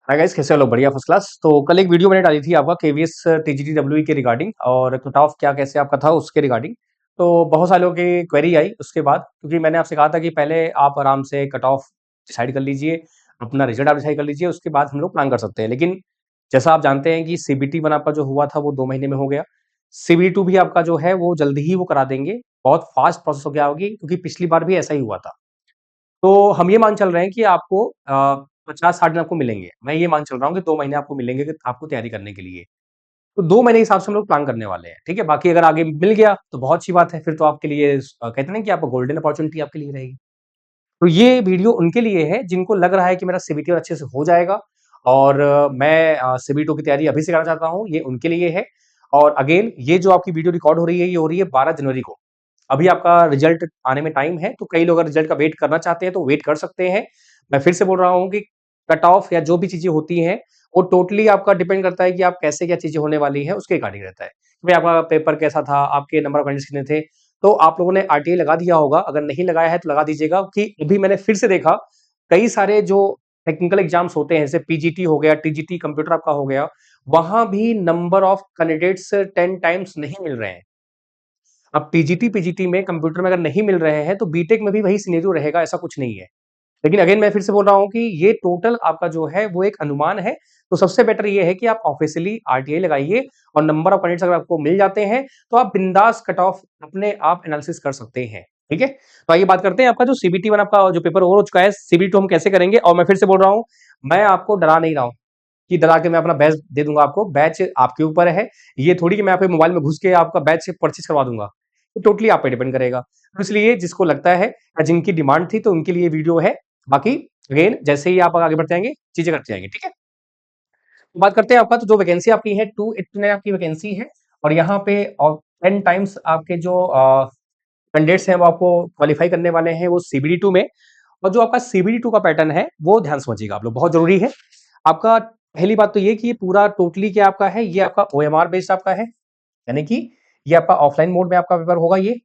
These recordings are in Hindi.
हाय गाइस, कैसे हो लोग? बढ़िया, फर्स्ट क्लास। तो कल एक वीडियो मैंने डाली थी आपका केवीएस टीजीटी डब्ल्यूई के रिगार्डिंग और कट ऑफ क्या कैसे आपका था उसके रिगार्डिंग। तो बहुत सारे लोगों की क्वेरी आई उसके बाद, क्योंकि मैंने आपसे कहा था कि पहले आप आराम से कट ऑफ डिसाइड कर लीजिए, अपना रिजल्ट आप डिसाइड कर लीजिए, उसके बाद हम लोग प्लान कर सकते हैं। लेकिन जैसा आप जानते हैं कि सीबीटी वन आपका जो हुआ था वो 2 महीने में हो गया। सीबीटी टू भी आपका जो है वो जल्दी ही वो करा देंगे। बहुत फास्ट प्रोसेस हो गया होगी, क्योंकि पिछली बार भी ऐसा ही हुआ था। तो हम ये मान चल रहे हैं कि आपको 50-60 दिन आपको मिलेंगे। मैं ये मान चल रहा हूँ कि 2 महीने आपको मिलेंगे कि आपको तैयारी करने के लिए। तो 2 महीने के हिसाब से हम लोग प्लान करने वाले हैं, ठीक है? बाकी अगर आगे मिल गया तो बहुत अच्छी बात है, फिर तो आपके लिए कहते हैं ना कि आपको गोल्डन अपॉर्च्युनिटी आपके लिए रहेगी। तो ये वीडियो उनके लिए है जिनको लग रहा है कि मेरा सीबीटी अच्छे से हो जाएगा और मैं सीबी2 की तैयारी अभी से करना चाहता हूँ, ये उनके लिए है। और अगेन ये जो आपकी वीडियो रिकॉर्ड हो रही है, ये हो रही है 12 जनवरी को। अभी आपका रिजल्ट आने में टाइम है, तो कई लोग अगर रिजल्ट का वेट करना चाहते हैं तो वेट कर सकते हैं। मैं फिर से बोल रहा हूँ कि कट ऑफ या जो भी चीजें होती हैं, वो टोटली आपका डिपेंड करता है कि आप कैसे क्या चीजें होने वाली है उसके अकॉर्डिंग रहता है। भाई आपका पेपर कैसा था, आपके नंबर ऑफ कैंडिडेट्स कितने थे, तो आप लोगों ने आरटीआई लगा दिया होगा। अगर नहीं लगाया है तो लगा दीजिएगा, कि अभी मैंने फिर से देखा कई सारे जो टेक्निकल एग्जाम्स होते हैं, जैसे पीजीटी हो गया, टीजीटी कंप्यूटर आपका हो गया, वहां भी नंबर ऑफ कैंडिडेट्स 10 टाइम्स नहीं मिल रहे हैं। अब टीजीटी पीजीटी में कंप्यूटर में अगर नहीं मिल रहे हैं तो बीटेक में भी वही सिनेरियो रहेगा, ऐसा कुछ नहीं है। लेकिन अगेन मैं फिर से बोल रहा हूँ कि ये टोटल आपका जो है वो एक अनुमान है। तो सबसे बेटर ये है कि आप ऑफिशियली आरटीआई लगाइए, और नंबर ऑफ कैंडिडेट्स अगर आपको मिल जाते हैं तो आप बिंदास कट ऑफ अपने आप एनालिसिस कर सकते हैं। ठीक है, तो आइए बात करते हैं आपका जो सीबीटी वन आपका जो पेपर ओवर हो चुका है, सीबीटी टू हम कैसे करेंगे। और मैं फिर से बोल रहा हूँ, मैं आपको डरा नहीं रहा हूँ कि डरा के मैं अपना बैच दे दूंगा आपको। बैच आपके ऊपर है, ये थोड़ी कि मैं आपके मोबाइल में घुस के आपका बैच परचेज करवा दूंगा। तो टोटली आप पे डिपेंड करेगा। तो इसलिए जिसको लगता है या जिनकी डिमांड थी तो उनके लिए वीडियो है। बाकी अगेन जैसे ही आप आगे बढ़ते जाएंगे चीजें करते जाएंगे, ठीक है। तो बात करते हैं आपका, तो जो वैकेंसी आपकी है 289 आपकी वैकेंसी है। और यहाँ पे 10 टाइम्स आपके जो कैंडिडेट्स हैं वो आपको क्वालिफाई करने वाले हैं वो सीबीडी टू में। और जो आपका सीबीडी टू का पैटर्न है वो ध्यान समझिएगा आप लोग, बहुत जरूरी है आपका। पहली बात तो ये कि ये पूरा टोटली क्या आपका है, ये आपका ओएमआर बेस्ड आपका है, यानी कि ये आपका ऑफलाइन मोड में आपका पेपर होगा ये।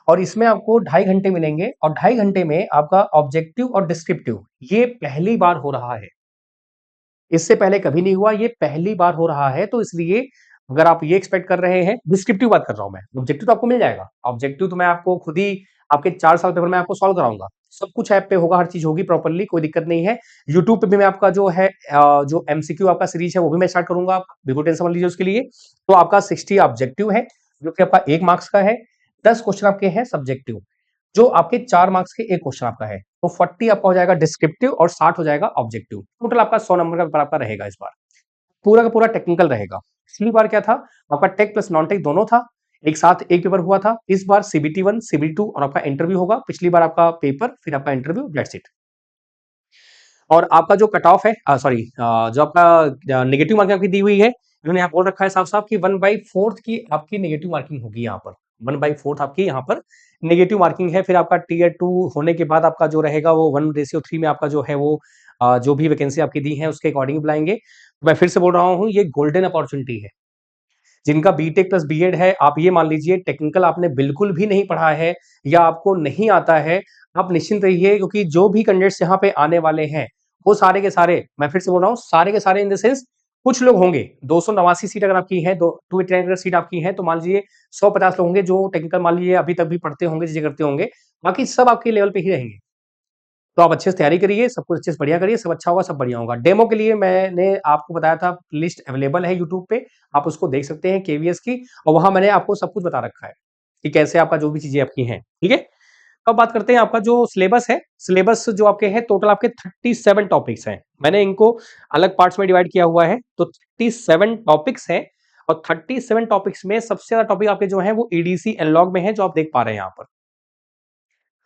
और इसमें आपको 2.5 घंटे मिलेंगे, और 2.5 घंटे में आपका ऑब्जेक्टिव और डिस्क्रिप्टिव ये पहली बार हो रहा है। इससे पहले कभी नहीं हुआ, ये पहली बार हो रहा है। तो इसलिए अगर आप ये एक्सपेक्ट कर रहे हैं, डिस्क्रिप्टिव बात कर रहा हूं मैं, ऑब्जेक्टिव तो आपको मिल जाएगा। ऑब्जेक्टिव तो मैं आपको खुद ही आपके 4 साल पेपर में आपको सॉल्व कराऊंगा। सब कुछ ऐप पे होगा, हर चीज होगी प्रॉपरली, कोई दिक्कत नहीं है। यूट्यूब पे भी मैं आपका जो है जो एमसीक्यू आपका सीरीज है वो भी मैं स्टार्ट करूंगा, आप बिल्कुल टेंशन मत लीजिए उसके लिए। तो आपका 60 ऑब्जेक्टिव है, जो कि आपका 1 मार्क्स का है। 10 क्वेश्चन आपके हैं सब्जेक्टिव, जो आपके 4 मार्क्स के 1 क्वेश्चन आपका है। तो 40 आपका हो जाएगा डिस्क्रिप्टिव और 60 हो जाएगा ऑब्जेक्टिव। टोटल आपका 100 नंबर का पेपर आपका रहेगा इस बार। पूरा का पूरा टेक्निकल रहेगा। पिछली बार क्या था, आपका टेक प्लस नॉन टेक दोनों था, एक साथ एक पेपर हुआ था। इस बार सीबीटी वन सीबीटी टू और आपका इंटरव्यू होगा। पिछली बार आपका पेपर फिर आपका इंटरव्यू, दैट्स इट। और आपका जो कट ऑफ है, सॉरी, जो आपका नेगेटिव मार्किंग आपकी दी हुई है, इन्होंने यहाँ बोल रखा है साफ साफ कि 1/4 की आपकी नेगेटिव मार्किंग होगी यहाँ पर। 1/4 आपकी यहाँ पर नेगेटिव मार्किंग है। फिर आपका टीयर टू होने के बाद आपका जो रहेगा वो 1:3 में आपका जो है वो जो भी वैकेंसी आपकी दी है उसके अकॉर्डिंग बुलाएंगे। मैं फिर से बोल रहा हूँ, ये गोल्डन अपॉर्चुनिटी है। जिनका बीटेक प्लस बीएड है, आप ये मान लीजिए टेक्निकल आपने बिल्कुल भी नहीं पढ़ा है या आपको नहीं आता है, आप निश्चिंत रहिए, क्योंकि जो भी कैंडिडेट्स यहाँ पे आने वाले हैं वो सारे के सारे, मैं फिर से बोल रहा हूँ, सारे के सारे इन द सेंस, कुछ लोग होंगे 289 सीट अगर आपकी है, 289 अगर सीट आपकी है तो मान लीजिए 150 लोग होंगे जो टेक्निकल मान लीजिए अभी तक भी पढ़ते होंगे, चीजें करते होंगे। बाकी सब आपके लेवल पे ही रहेंगे। तो आप अच्छे से तैयारी करिए, सब कुछ अच्छे से बढ़िया करिए, सब अच्छा होगा, सब बढ़िया होगा। डेमो के लिए मैंने आपको बताया था, लिस्ट अवेलेबल है यूट्यूब पे, आप उसको देख सकते हैं केवीएस की, और वहां मैंने आपको सब कुछ बता रखा है कि कैसे आपका जो भी चीजें आपकी हैं, ठीक है। अब बात करते हैं आपका जो सिलेबस है। सिलेबस जो आपके है, टोटल आपके 37 टॉपिक्स हैं। मैंने इनको अलग पार्ट्स में डिवाइड किया हुआ है, तो 37 टॉपिक्स हैं। और 37 टॉपिक्स में सबसे ज्यादा टॉपिक आपके जो है वो ईडीसी एनालॉग में है, जो आप देख पा रहे हैं यहाँ पर।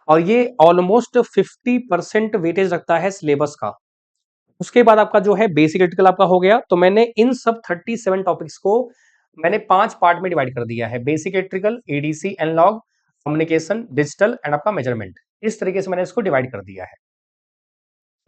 और ये ऑलमोस्ट 50% वेटेज रखता है सिलेबस का। उसके बाद आपका जो है बेसिक इलेक्ट्रिकल आपका हो गया। तो मैंने इन सब 37 टॉपिक्स को मैंने 5 पार्ट में डिवाइड कर दिया है। Basic electrical, EDC, analog, communication, digital and आपका मेजरमेंट। इस तरीके से मैंने इसको डिवाइड कर दिया है।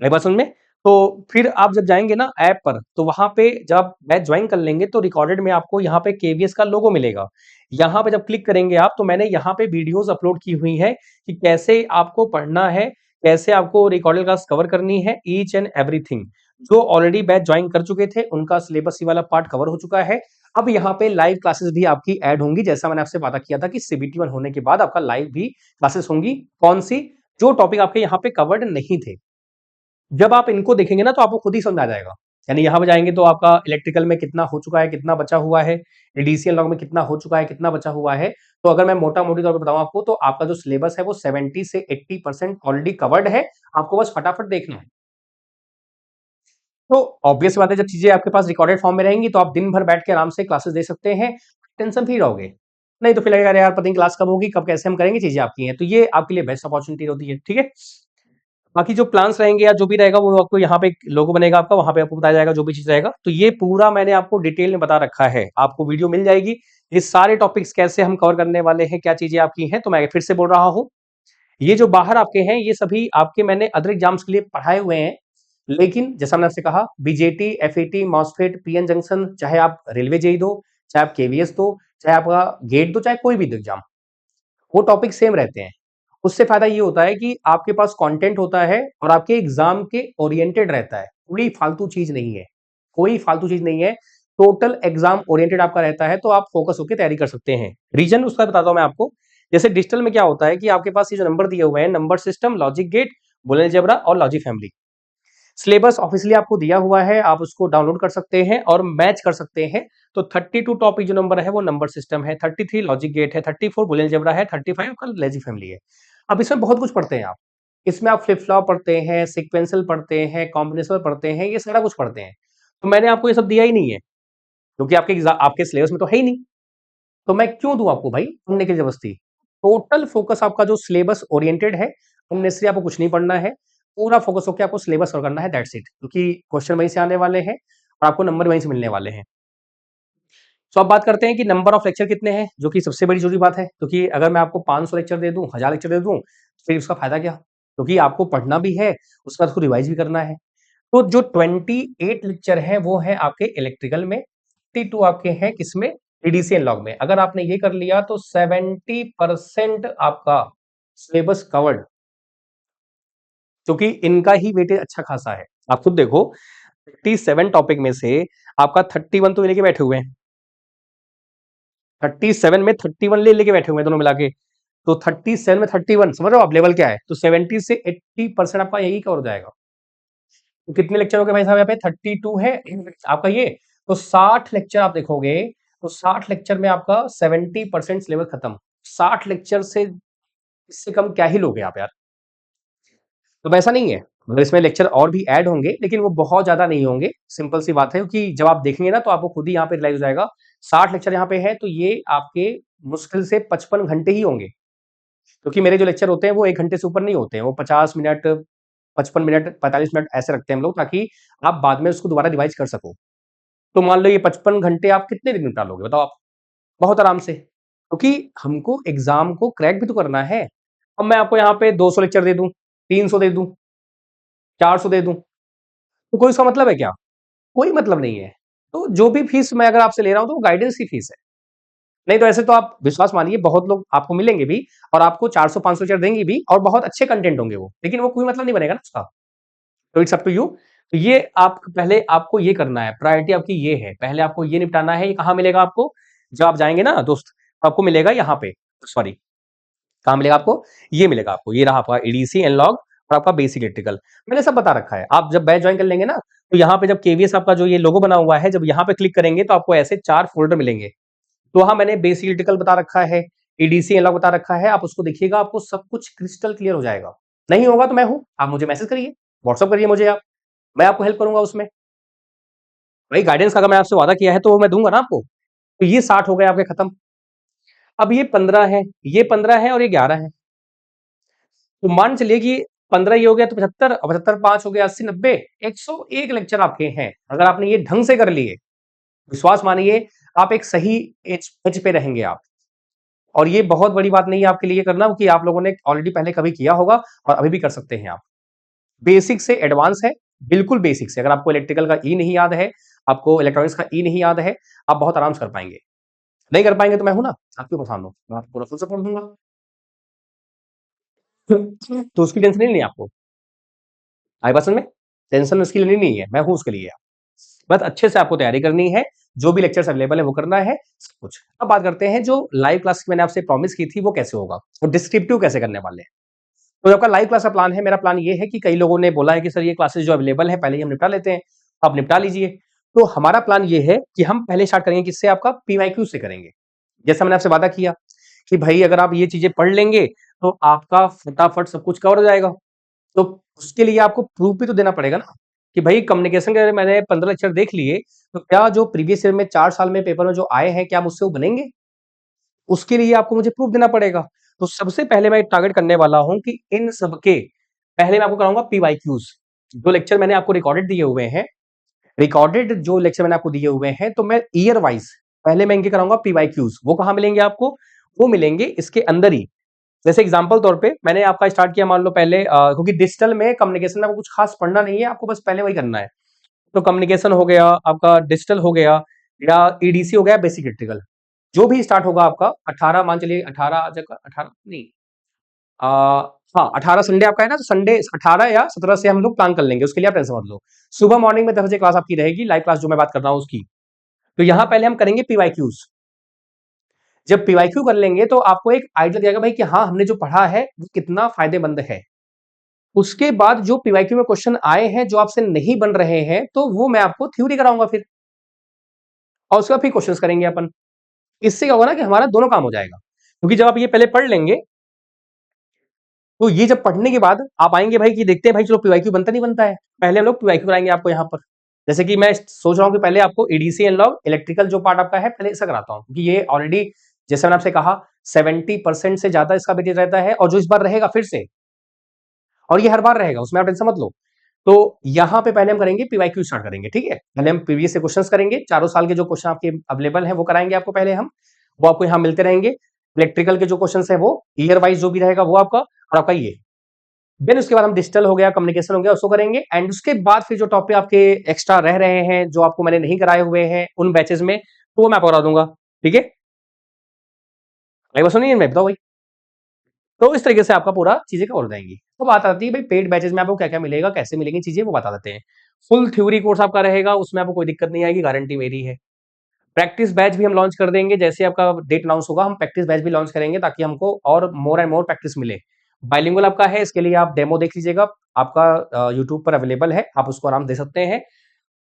मेरी बात समझ में? तो फिर आप जब जाएंगे ना ऐप पर, तो वहां पे जब बैच ज्वाइन कर लेंगे तो रिकॉर्डेड में आपको यहाँ पे केवीएस का लोगो मिलेगा। यहाँ पे जब क्लिक करेंगे आप, तो मैंने यहाँ पे वीडियोस अपलोड की हुई है कि कैसे आपको पढ़ना है, कैसे आपको रिकॉर्डेड क्लास कवर करनी है, ईच एंड एवरीथिंग। जो ऑलरेडी बैच ज्वाइन कर चुके थे उनका सिलेबस ये वाला पार्ट कवर हो चुका है। अब यहाँ पे लाइव क्लासेस भी आपकी ऐड होंगी, जैसा मैंने आपसे वादा किया था कि सीबीटी 1 होने के बाद आपका लाइव भी क्लासेस होंगी। कौन सी? जो टॉपिक आपके यहाँ पे कवर्ड नहीं थे। जब आप इनको देखेंगे ना तो आपको खुद ही समझ आ जाएगा। यानी यहाँ पे जाएंगे तो आपका इलेक्ट्रिकल में कितना हो चुका है, कितना बचा हुआ है, डीसीएल लॉग में कितना हो चुका है, कितना बचा हुआ है। तो अगर मैं मोटा मोटी तौर पर बताऊं आपको, तो आपका जो सिलेबस है वो 70 से 80% ऑलरेडी कवर्ड है। आपको बस फटाफट देखना है। तो ऑब्वियस बात है, जब चीजें आपके पास रिकॉर्डेड फॉर्म में रहेंगी तो आप दिन भर बैठ के आराम से क्लासेस दे सकते हैं, टेंशन फ्री रहोगे। नहीं तो फिर लगेगा अरे यार पता नहीं क्लास कब होगी, कब कैसे हम करेंगे, चीजें आपकी हैं। तो ये आपके लिए बेस्ट अपॉर्चुनिटी होती है, ठीक है। बाकी जो प्लान्स रहेंगे या जो भी रहेगा वो आपको यहाँ पे लोगो बनेगा आपका, वहां पे आपको बताया जाएगा जो भी चीज रहेगा। तो ये पूरा मैंने आपको डिटेल में बता रखा है, आपको वीडियो मिल जाएगी। ये सारे टॉपिक्स कैसे हम कवर करने वाले हैं, क्या चीजें आपकी हैं, तो मैं फिर से बोल रहा हूँ। ये जो बाहर आपके हैं ये सभी आपके मैंने अदर एग्जाम्स के लिए पढ़ाए हुए हैं। लेकिन जैसा मैंने आपसे कहा, BJT, FAT, MOSFET, PN junction, चाहे आप रेलवे जेई दो, चाहे आप केवीएस दो, चाहे आपका गेट दो, चाहे कोई भी दो एग्जाम, वो टॉपिक सेम रहते हैं। उससे फायदा ये होता है कि आपके पास कंटेंट होता है और आपके एग्जाम के ओरिएंटेड रहता है। कोई फालतू चीज नहीं है, कोई फालतू चीज नहीं है। टोटल एग्जाम ओरिएंटेड आपका रहता है, तो आप फोकस होकर तैयारी कर सकते हैं। रीजन उसका बताता हूं मैं आपको। जैसे डिजिटल में क्या होता है कि आपके पास ये जो नंबर दिए हुए हैं, number system, logic gate, Boolean algebra और लॉजिक फैमिली, सिलेबस ऑफिशियली आपको दिया हुआ है, आप उसको डाउनलोड कर सकते हैं और मैच कर सकते हैं। तो 32 टॉपिक जो नंबर है वो नंबर सिस्टम है, 33 लॉजिक गेट है, 34 बुलियन अलजेब्रा है, 35 आपका लॉजिक फैमिली है। अब इसमें बहुत कुछ पढ़ते हैं आप। इसमें आप फ्लिप फ्लॉप पढ़ते हैं, सीक्वेंशियल पढ़ते हैं, कॉम्बिनेशन पढ़ते हैं, ये सारा कुछ पढ़ते हैं। तो मैंने आपको ये सब दिया ही नहीं है, क्योंकि आपके सिलेबस में तो है ही नहीं। तो मैं क्यों दूं आपको भाई पढ़ने की जबरदस्ती। टोटल फोकस आपका जो सिलेबस ओरिएंटेड है, अननेसेसरी आपको कुछ नहीं पढ़ना है। पूरा फोकस होकर आपको सिलेबस कवर करना है, दैट्स इट। क्योंकि क्वेश्चन वहीं से आने वाले हैं और आपको नंबर वहीं से मिलने वाले हैं। तो अब बात करते हैं कि नंबर ऑफ लेक्चर कितने हैं, जो कि सबसे बड़ी जरूरी बात है। क्योंकि अगर मैं आपको 500 लेक्चर दे दूं, 1000 लेक्चर दे दूं, फिर उसका फायदा क्या। क्योंकि आपको पढ़ना भी है, उसके बाद उसको रिवाइज भी करना है। तो जो 28 लेक्चर हैं वो है आपके इलेक्ट्रिकल में, 52 आपके हैं किसमें, ईडीसी लॉग में। अगर आपने ये कर लिया तो 70% आपका सिलेबस कवर्ड। क्योंकि इनका ही वेटेज अच्छा खासा है। आप खुद देखो, 37 टॉपिक में से आपका 31 तो लेके बैठे हुए हैं। 37 में 31 लेके बैठे हुए हैं दोनों मिला के। तो 37 में 31, समझ रहे हो आप लेवल क्या है। तो 70 से 80% आपका यही कवर हो जाएगा। तो कितने लेक्चर हो गए भाई साहब यहाँ पे, 32 है आपका ये। तो 60 लेक्चर आप देखोगे, तो 60 लेक्चर में आपका 70% सिलेबस खत्म। 60 लेक्चर से इससे कम क्या ही लोगे आप यार। तो वैसा नहीं है, मतलब इसमें लेक्चर और भी ऐड होंगे, लेकिन वो बहुत ज्यादा नहीं होंगे। सिंपल सी बात है, क्योंकि जब आप देखेंगे ना तो आपको खुद ही यहाँ पे रियलाइज हो जाएगा। 60 लेक्चर यहाँ पे है तो ये आपके मुश्किल से 55 घंटे ही होंगे। क्योंकि मेरे जो लेक्चर होते हैं वो 1 घंटे से ऊपर नहीं होते हैं, वो 50 मिनट, 55 मिनट, 45 मिनट ऐसे रखते हैं हम लोग, ताकि आप बाद में उसको दोबारा रिवाइज कर सको। तो मान लो ये 55 घंटे आप कितने दिन निपटा लोगे बताओ आप। बहुत आराम से, क्योंकि हमको एग्जाम को क्रैक भी तो करना है। अब मैं आपको यहाँ पे 200 लेक्चर दे दूं, 300 दे दूं, 400 दे दूं, तो कोई उसका मतलब है क्या। कोई मतलब नहीं है। तो जो भी फीस मैं अगर आपसे ले रहा हूं तो वो गाइडेंस की फीस है। नहीं तो ऐसे तो आप विश्वास मानिए बहुत लोग आपको मिलेंगे भी और आपको 400-500 लेक्चर देंगे भी और बहुत अच्छे कंटेंट होंगे वो, लेकिन वो कोई मतलब नहीं बनेगा ना उसका। तो इट्स अप टू यू। तो ये आप पहले आपको ये करना है, प्रायोरिटी आपकी ये है, पहले आपको ये निपटाना है। ये कहाँ मिलेगा आपको, जब आप जाएंगे ना दोस्त, तो आपको मिलेगा यहाँ पे, सॉरी कहाँ मिलेगा आपको, ये मिलेगा आपको, ये रहा आपका ईडीसी एनालॉग और आपका बेसिक इलेक्ट्रिकल। मैंने सब बता रखा है। आप जब बैच ज्वाइन कर लेंगे ना, तो यहाँ पे जब केवीएस आपका जो ये लोगो बना हुआ है, जब यहाँ पे क्लिक करेंगे तो आपको ऐसे 4 फोल्डर मिलेंगे। तो वहां मैंने बेसिक इलेक्ट्रिकल बता रखा है, ईडीसी एनालॉग बता रखा है, आप उसको देखिएगा, आपको सब कुछ क्रिस्टल क्लियर हो जाएगा। नहीं होगा तो मैं हूं, आप मुझे मैसेज करिए, व्हाट्सअप करिए मुझे आप, मैं आपको हेल्प करूंगा उसमें। भाई गाइडेंस का अगर मैं आपसे वादा किया है तो वो मैं दूंगा ना आपको। तो ये 60 हो गए आपके खत्म। अब ये 15 है, ये 15 है और ये 11 है। तो मान चलिए कि 15 ये हो गया तो 75, और 75 5 हो गया 80 90, 101 लेक्चर आपके हैं। अगर आपने ये ढंग से कर लिए, विश्वास मानिए, आप एक सही एज पे रहेंगे आप। और ये बहुत बड़ी बात नहीं है आपके लिए करना, कि आप लोगों ने ऑलरेडी पहले कभी किया होगा और अभी भी कर सकते हैं आप। बेसिक से एडवांस है, बिल्कुल बेसिक से। अगर आपको इलेक्ट्रिकल का ई नहीं याद है, आपको इलेक्ट्रॉनिक्स का ई नहीं याद है, आप बहुत आराम से कर पाएंगे। नहीं कर पाएंगे तो मैं हूं ना, आपके परेशान हो, मैं आपको पूरा फुल सपोर्ट दूंगा। तो उसकी टेंशन नहीं लेनी आपको। आई बात समझ में। टेंशन उसकी लेनी नहीं है, मैं हूं उसके लिए। बस अच्छे से आपको तैयारी करनी है, जो भी लेक्चर्स अवेलेबल है वो करना है, सब कुछ। अब बात करते हैं जो लाइव क्लास की मैंने आपसे प्रॉमिस की थी वो कैसे होगा और डिस्क्रिप्टिव कैसे करने वाले हैं। तो आपका लाइव क्लास का प्लान है, मेरा प्लान ये है कि कई लोगों ने बोला है कि सर ये क्लासेस जो अवेलेबल है पहले ही हम निपटा लेते हैं, आप निपटा लीजिए। तो हमारा प्लान ये है कि हम पहले स्टार्ट करेंगे किससे, आपका पीवाईक्यू से करेंगे। जैसा मैंने आपसे वादा किया कि भाई अगर आप ये चीजें पढ़ लेंगे तो आपका फटाफट सब कुछ कवर हो जाएगा। तो उसके लिए आपको प्रूफ भी तो देना पड़ेगा ना कि भाई कम्युनिकेशन के मैंने 15 लेक्चर देख लिए, तो क्या जो प्रीवियस ईयर में 4 साल में पेपर में जो आए हैं क्या मुझसे वो बनेंगे? उसके लिए आपको मुझे प्रूफ देना पड़ेगा। तो सबसे पहले मैं टारगेट करने वाला हूं कि इन सबके पहले मैं आपको कराऊंगा पीवाईक्यूज। जो लेक्चर मैंने आपको रिकॉर्डेड दिए हुए हैं, रिकॉर्डेड जो लेक्चर मैंने आपको दिए हुए हैं, तो मैं ईयर वाइज पहले मैं इनके कराऊंगा पीवाईक्यूज। वो कहां मिलेंगे आपको? वो मिलेंगे इसके अंदर ही। जैसे एग्जांपल तौर पे मैंने आपका स्टार्ट किया, मान लो पहले क्योंकि डिजिटल में कम्युनिकेशन में आपको कुछ खास पढ़ना नहीं है, आपको बस पहले वही करना है। तो कम्युनिकेशन हो गया आपका, डिजिटल हो गया, या ईडीसी हो गया, बेसिक इलेक्ट्रिकल। जो भी स्टार्ट होगा आपका 18, मान चलिए 18 जगह 18 नहीं, आ, हाँ 18 संडे आपका है ना, तो संडे 18 या 17 से हम लोग प्लान कर लेंगे, उसके लिए आप टेंशन मत लो। सुबह मॉर्निंग में 10 बजे क्लास आपकी रहेगी, लाइव क्लास जो मैं बात कर रहा हूँ उसकी। तो यहाँ पहले हम करेंगे पीवाईक्यूज। जब पीवाईक्यू कर लेंगे तो आपको एक आइडिया दिया भाई कि हाँ हमने जो पढ़ा है वो कितना फायदेमंद है। उसके बाद जो पीवाईक्यू में क्वेश्चन आए हैं जो आपसे नहीं बन रहे हैं, तो वो मैं आपको थ्योरी कराऊंगा फिर, और उसका फिर क्वेश्चंस करेंगे अपन। इससे क्या होगा ना कि हमारा दोनों काम हो जाएगा, क्योंकि जब आप ये पहले पढ़ लेंगे तो ये जब पढ़ने के बाद आप आएंगे भाई कि देखते हैं भाई चलो पीवाईक्यू बनता नहीं बनता है, पहले हम लोग पीवाईक्यू कराएंगे आपको यहाँ पर। जैसे कि मैं सोच रहा हूँ कि पहले आपको एडीसी एनालॉग इलेक्ट्रिकल जो पार्ट आपका है पहले ऐसा कराता हूँ, क्योंकि ये ऑलरेडी जैसे मैंने आपसे कहा 70% से ज्यादा इसका वेटेज रहता है, और जो इस बार रहेगा फिर से, और ये हर बार रहेगा, उसमें आप टेंशन मत लो। तो यहाँ पे पहले हम करेंगे पीवाईक्यू स्टार्ट करेंगे, ठीक है। पहले हम प्रीवियस से क्वेश्चंस करेंगे, चारों साल के जो क्वेश्चन आपके अवेलेबल हैं वो कराएंगे आपको पहले हम, वो आपको यहाँ मिलते रहेंगे। इलेक्ट्रिकल के जो क्वेश्चंस है वो ईयर वाइज जो भी रहेगा वो आपका, और आपका ये। देन उसके बाद हम डिजिटल हो गया, कम्युनिकेशन हो गया, उसको करेंगे। एंड उसके बाद फिर जो टॉपिक आपके एक्स्ट्रा रह रहे हैं जो आपको मैंने नहीं कराए हुए हैं उन बैचेस में, तो वो मैं आपको करा दूंगा, ठीक है। एक बार सुनिए, मैं बताओ भाई। तो इस तरीके से आपका पूरा चीजें कवर हो जाएंगी। तो बात आती है भाई पेड बैचेस में आपको क्या क्या मिलेगा, कैसे मिलेंगी चीजें, वो बता देते हैं। फुल थ्योरी कोर्स आपका रहेगा, उसमें आपको कोई दिक्कत नहीं आएगी, गारंटी मेरी है। प्रैक्टिस बैच भी हम लॉन्च कर देंगे, जैसे आपका डेट अनाउंस होगा हम प्रैक्टिस बैच भी लॉन्च करेंगे, ताकि हमको और मोर एंड मोर प्रैक्टिस मिले। बाइलिंगुअल आपका है, इसके लिए आप डेमो देख लीजिएगा, आपका यूट्यूब पर अवेलेबल है, आप उसको आराम दे सकते हैं।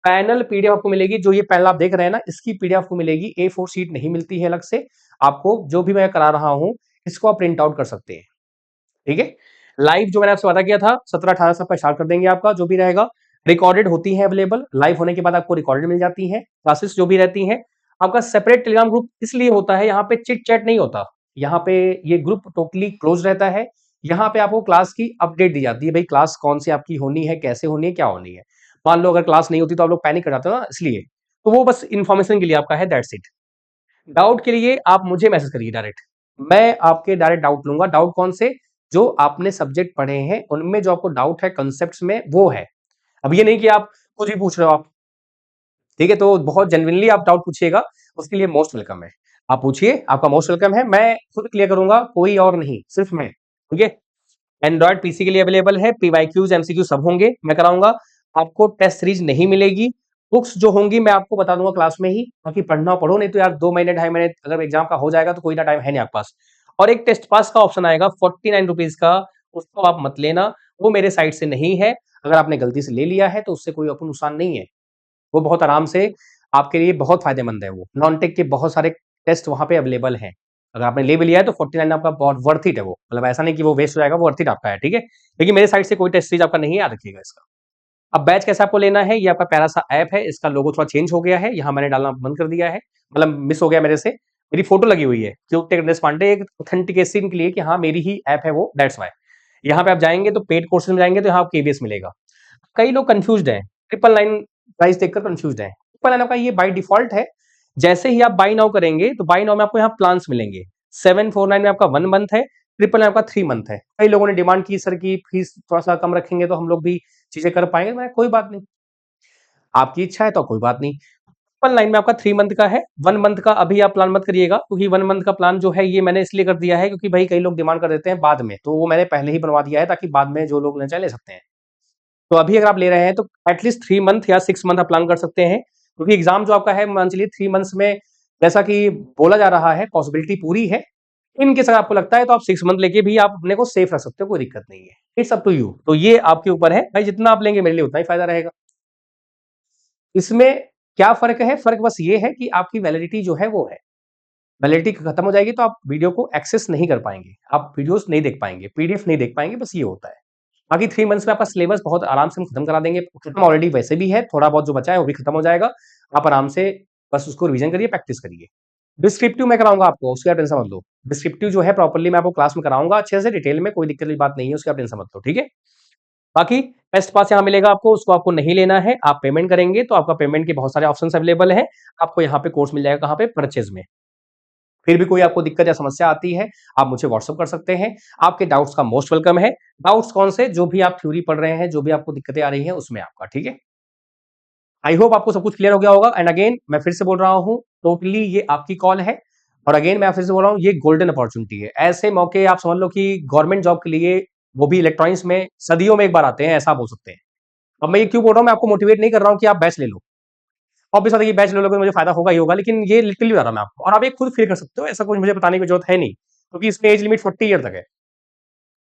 पैनल पीडीएफ आपको मिलेगी, जो ये पैनल आप देख रहे हैं ना, इसकी पीडीएफ आपको मिलेगी, A4 शीट नहीं मिलती है अलग से आपको। जो भी मैं करा रहा हूं इसको आप प्रिंट आउट कर सकते हैं, ठीक है। लाइव जो मैंने आपसे वादा किया था 17-18 से आपका स्टार्ट कर देंगे, आपका जो भी रहेगा। रिकॉर्डेड होती है अवेलेबल, लाइव होने के बाद आपको रिकॉर्डेड मिल जाती है क्लासेस जो भी रहती हैं। आपका सेपरेट टेलीग्राम ग्रुप इसलिए होता है, यहाँ पे चिट चैट नहीं होता, यहाँ पे ये ग्रुप टोटली क्लोज रहता है। यहाँ पे आपको क्लास की अपडेट दी जाती है, भाई क्लास कौन सी आपकी होनी है, कैसे होनी है, क्या होनी है। मान लो अगर क्लास नहीं होती तो आप लोग पैनिक कर जाते हो ना, इसलिए। तो वो बस इन्फॉर्मेशन के लिए आपका है, दैट्स इट। डाउट के लिए आप मुझे मैसेज करिए डायरेक्ट, मैं आपके डायरेक्ट डाउट लूंगा। डाउट कौन से? जो आपने सब्जेक्ट पढ़े हैं उनमें जो आपको डाउट है कंसेप्ट में, वो है। अब ये नहीं कि आप कुछ भी पूछ रहे हो आप, ठीक है। तो बहुत जेन्युइनली आप डाउट पूछिएगा, उसके लिए मोस्ट वेलकम है। आप पूछिए, आपका मोस्ट वेलकम है, मैं खुद क्लियर करूंगा, कोई और नहीं, सिर्फ मैं, ठीक है। एंड्रॉइड पीसी के लिए अवेलेबल है, पीवाईक्यूज एमसीक्यू सब होंगे, मैं कराऊंगा। आपको टेस्ट सीरीज नहीं मिलेगी, बुक्स जो होंगी मैं आपको बता दूंगा क्लास में ही, बाकी पढ़ना पढ़ो, नहीं तो यार 2 महीने 2.5 महीने अगर एग्जाम का हो जाएगा तो कोई ना, टाइम है नहीं आपके पास। और एक टेस्ट पास का ऑप्शन आएगा 49 रुपीज का, उसको आप मत लेना, वो मेरे साइड से नहीं है। अगर आपने गलती से ले लिया है तो उससे कोई अपन नुकसान नहीं है, वो बहुत आराम से आपके लिए बहुत फायदेमंद है। वो नॉन टेक के बहुत सारे टेस्ट वहां पे अवेलेबल हैं, अगर आपने ले भी लिया है तो 49 आपका बहुत वर्थ इट है, वो मतलब ऐसा नहीं कि वो वेस्ट हो जाएगा, वो वर्थ इट आपका है, ठीक है। लेकिन मेरे साइड से कोई टेस्ट सीरीज आपका नहीं है, याद रखिएगा इसका। अब बैच कैसे आपको लेना है, ये आपका प्यारा सा ऐप है, इसका लोगो थोड़ा चेंज हो गया है, यहाँ मैंने डालना बंद कर दिया है, मतलब मिस हो गया मेरे से। मेरी फोटो लगी हुई है क्यों, टेक पांडे, एक ऑथेंटिकेशन के लिए कि हाँ मेरी ही ऐप है वो, दैट्स वाई। यहाँ पे आप जाएंगे तो पेड कोर्सेज में जाएंगे तो यहाँ आपको केबीएस मिलेगा। कई लोग कंफ्यूज्ड हैं, 999 प्राइस देखकर कंफ्यूज्ड हैं। 999 का ये बाय डिफॉल्ट है, जैसे ही आप बाई नाउ करेंगे तो बाई नाउ में आपको यहाँ प्लान्स मिलेंगे। 749 में आपका 1 मंथ है, 999 आपका 3 मंथ है। कई लोगों ने डिमांड की सर की फीस थोड़ा सा कम रखेंगे तो हम लोग भी चीजें कर पाएंगे, मैं कोई बात नहीं, आपकी इच्छा है तो कोई बात नहीं। 999 में आपका 3 मंथ का है, 1 मंथ का अभी आप प्लान मत करिएगा, क्योंकि 1 मंथ का प्लान जो है ये मैंने इसलिए कर दिया है क्योंकि भाई कई लोग डिमांड कर देते हैं बाद में, तो वो मैंने पहले ही बनवा दिया है ताकि बाद में जो लोग लेना चाहे ले सकते हैं। तो अभी अगर आप ले रहे हैं तो एटलीस्ट 3 मंथ या 6 मंथ आप प्लान कर सकते हैं, क्योंकि एग्जाम जो आपका है मान चलिए 3 मंथ्स में जैसा कि बोला जा रहा है पॉसिबिलिटी पूरी है। इन केस अगर आपको लगता है तो आप 6 मंथ लेके भी आप अपने को सेफ रख सकते हो, कोई दिक्कत नहीं है। It's up to you. तो ये आपके ऊपर है भाई, जितना आप लेंगे मेरे लिए उतना ही फायदा रहेगा। इसमें क्या फर्क है? फर्क बस ये है कि आपकी वैलिडिटी जो है वो है, वैलिडिटी खत्म हो जाएगी तो आप वीडियो को एक्सेस नहीं कर पाएंगे, आप वीडियोस नहीं देख पाएंगे, पीडीएफ नहीं देख पाएंगे, बस ये होता है। बाकी 3 मंथ्स में आपका सिलेबस बहुत आराम से हम खत्म करा देंगे, खत्म ऑलरेडी वैसे भी है, थोड़ा बहुत जो बचा है वो भी खत्म हो जाएगा। आप आराम से बस उसको रिवीजन करिए, प्रैक्टिस करिए। डिस्क्रिप्टिव मैं कराऊंगा आपको, उसकी आप टेंशन मत लो। डिस्क्रिप्टिव जो है प्रॉपर्ली मैं आपको क्लास में कराऊंगा अच्छे से डिटेल में, कोई दिक्कत की बात नहीं है, उसकी आप टेंशन मत लो, ठीक है। बाकी टेस्ट पास यहाँ मिलेगा आपको, उसको आपको नहीं लेना है, आप पेमेंट करेंगे तो आपका पेमेंट के बहुत सारे ऑप्शन अवेलेबल है। आपको यहाँ पे कोर्स मिल जाएगा, कहाँ पे? परचेज में। फिर भी कोई आपको दिक्कत या समस्या आती है, आप मुझे व्हाट्सअप कर सकते हैं। आपके डाउट्स का मोस्ट वेलकम है। डाउट्स कौन से? जो भी आप थ्योरी पढ़ रहे हैं, जो भी आपको दिक्कतें आ रही हैं उसमें आपका, ठीक है। आई होप आपको सब कुछ क्लियर हो गया होगा। एंड अगेन मैं फिर से बोल रहा हूं, टोटली ये आपकी कॉल है। और अगेन मैं फिर से बोल रहा हूं, ये गोल्डन अपॉर्चुनिटी है। ऐसे मौके आप समझ लो कि गवर्नमेंट जॉब के लिए, वो भी इलेक्ट्रॉनिक्स में, सदियों में एक बार आते हैं, ऐसा बोल सकते हैं। अब मैं ये क्यों बोल रहा हूं, मैं आपको मोटिवेट नहीं कर रहा हूं कि आप बैच ले लो। ऑब्वियस बात है कि बैच ले लोगे तो मुझे फायदा होगा ही होगा, लेकिन ये लिटरली बता रहा हूं मैं आपको, और आप ये खुद फील कर सकते हो, ऐसा कुछ मुझे बताने की जरूरत है नहीं, क्योंकि इसमें एज लिमिट 40 ईयर तक है।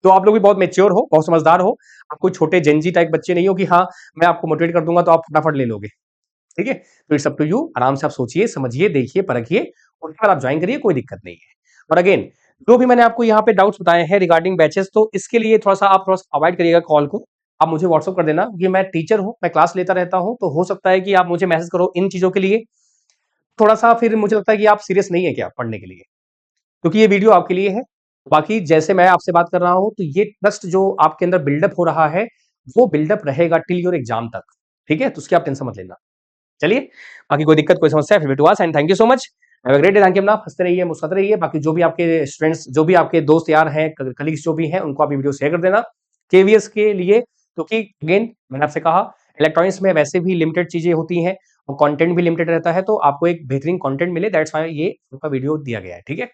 तो आप लोग भी बहुत मेच्योर हो, बहुत समझदार हो। आप कोई छोटे जेनजी टाइप बच्चे नहीं हो कि हाँ मैं आपको मोटिवेट कर दूंगा तो आप फटाफट ले लोगे, ठीक है। तो इट्स अप टू यू, आराम से आप सोचिए, समझिए, देखिए, परखिए, उसके बाद आप ज्वाइन करिए, कोई दिक्कत नहीं है। और अगेन, जो भी मैंने आपको यहाँ पे डाउट्स बताए हैं रिगार्डिंग बैचेस, तो इसके लिए थोड़ा सा अवॉइड करिएगा कॉल को। आप मुझे व्हाट्सअप कर देना, क्योंकि मैं टीचर हूँ, मैं क्लास लेता रहता हूँ, तो हो सकता है कि आप मुझे मैसेज करो इन चीजों के लिए। थोड़ा सा फिर मुझे लगता है कि आप सीरियस नहीं है क्या पढ़ने के लिए, क्योंकि ये वीडियो आपके लिए है। बाकी जैसे मैं आपसे बात कर रहा हूं, तो ये ट्रस्ट जो आपके अंदर बिल्डअप हो रहा है, वो बिल्डअप रहेगा टिल योर एग्जाम तक, ठीक है। तो उसकी आप टेंशन मत लेना। चलिए, बाकी कोई दिक्कत, कोई समस्या है, फिर to us and thank you so much. Have a great day. Thank you. अपना हंसते रहिए, मुस्कुराते रहिए। बाकी जो भी आपके स्टूडेंट्स, जो भी आपके दोस्त यार हैं, कलीग्स जो भी हैं, उनको आप ये वीडियो शेयर कर देना केवीएस के लिए, क्योंकि अगेन मैंने आपसे कहा, इलेक्ट्रॉनिक्स में वैसे भी लिमिटेड चीजें होती हैं और कंटेंट भी लिमिटेड रहता है, तो आपको एक बेहतरीन कंटेंट मिले, दैट्स व्हाई ये आपका वीडियो दिया गया है, ठीक है।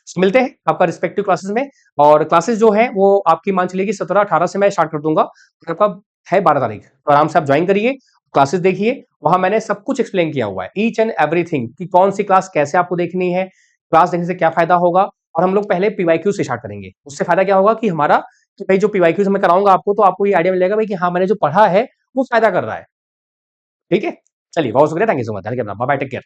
So, मिलते हैं आपका रिस्पेक्टिव क्लासेस में। और क्लासेस जो है वो आपकी मान चलिए कि 17-18 से मैं स्टार्ट कर दूंगा, और आपका है 12 तारीख, तो आराम से आप ज्वाइन करिए, क्लासेस देखिए। वहां मैंने सब कुछ एक्सप्लेन किया हुआ है, ईच एंड एवरीथिंग, कि कौन सी क्लास कैसे आपको देखनी है, क्लास देखने से क्या फायदा होगा। और हम लोग पहले पीवाईक्यू से स्टार्ट करेंगे। उससे फायदा क्या होगा कि हमारा, कि भाई जो पीवाईक्यूज मैं कराऊंगा आपको, तो आपको ये आइडिया मिलेगा भाई कि हाँ मैंने जो पढ़ा है वो फायदा कर रहा है, ठीक है। चलिए, बहुत शुक्रिया, thank you so much, bye bye, take care.